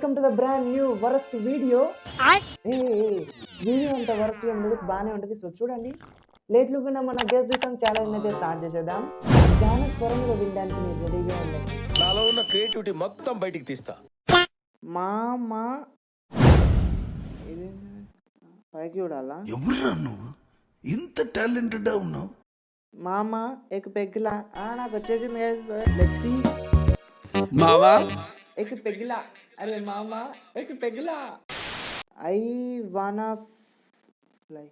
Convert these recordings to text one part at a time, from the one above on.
Welcome to the brand new worst video. Video అంత worst గా ఉండదు, బాగానే ఉంటుంది. సో చూడండి, లేట్ లుక్ మన గెస్ ది సాంగ్ ఛాలెంజ్ అయితే స్టార్ట్ చేసేద్దాం. గాన స్వరంలో వినడానికి మీరు రెడీగా ఉండండి. నాలో ఉన్న క్రియేటివిటీ మొత్తం బయటికి తీస్తా. మామా ఇది పైకి చూడాలా? ఎవరురా నువ్వు ఇంత టాలెంటెడ్ ఉన్నావు? మామా ఎక్ పెగ్గిలా నాకు వచ్చేసింది. Let's see. మావా ఎక్ పెగ్గిలా, అరే మామా ఎక్ పెగ్గిలా. I wanna fly.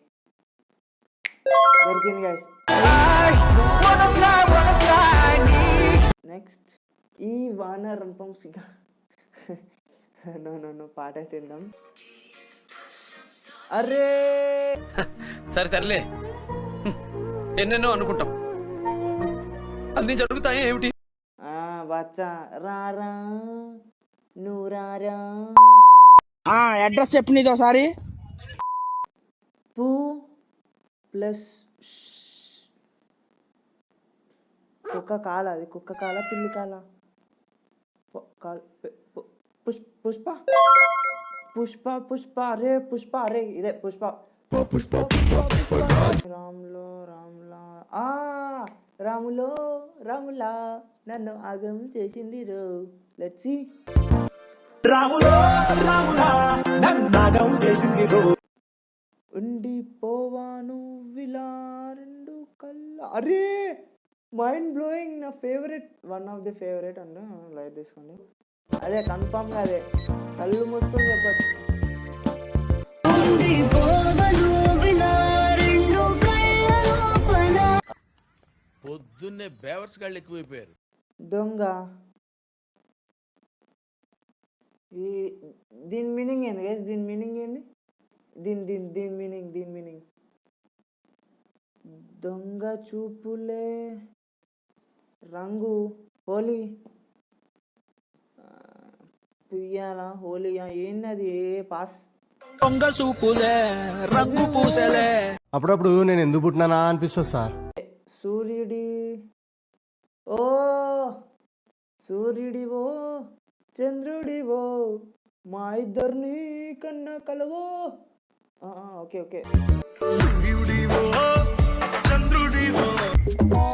దొరికింది గైస్. నెక్స్ట్ ఈ వాన రంపం సిగా. నో నో నో, పాట అయితే విందాం. అరే సరే తరలే, ఎన్నెన్నో అనుకుంటాం, అన్ని జరుగుతాయి ఏమిటి? బచ్చా రారా నువ్వు రారా. అడ్రస్ చెప్పు నీది ఒకసారి. పు ప్లస్ కుక్క కాల, అది కుక్క కాల పిల్లి కాల. పుష్ప పుష్ప పుష్ప అరే పుష్ప, అరే ఇదే పుష్ప. రాములో రాములా, రాములో రాములా నన్ను ఆగం చేసింది రో. Let's see. రాములో రాములా నన్నాగం చేసింది రో. ఉండిపోవాను విలా రెండు కళ్ళ. అరే మైండ్ బ్లోయింగ్, నా favourite, one of the favourite and light తీసుకోండి. అదే కన్ఫామ్ గా అదే, కళ్ళు మొత్తం చెప్పచ్చు. పొద్దున్నే బేవర్స్ గాళ్ళు ఎక్కువైపోయారు. దొంగ. ఈ దీని మీనింగ్ ఏంది గైస్? దీని మీనింగ్ ఏంది? దీని మీనింగ్ దొంగ చూపులే రంగు. హోలీ పుయ్యాలా, హోలీయా, ఏంది? ఏ పాస్. దొంగ చూపులే రంగు పూసలే. అప్పుడప్పుడు నేను ఎందుకు పుట్టినానా అనిపిస్తుంది సార్. సూర్యుడి ఓ సూర్యుడివో చంద్రుడివో మా ఇద్దరిని కన్నా కలవో. Okay okay.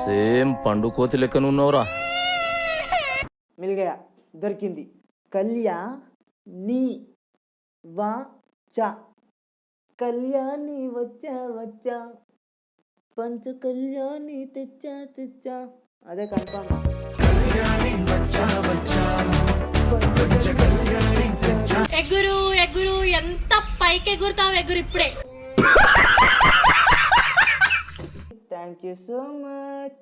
సేమ్ పండు కోతి లెక్కనున్నావురా. మిల్గయా, దొరికింది. కళ్యా నీ వా చా, కళ్యాణి వచ్చా వచ్చా, పంచ కళ్యాణి తెచ్చా తెచ్చా. అదే కన్ఫర్మ్. ఎగురు ఎగురు, ఎంత పైకి ఎగురుతావు ఎగురు ఇప్పుడే. Thank you so much.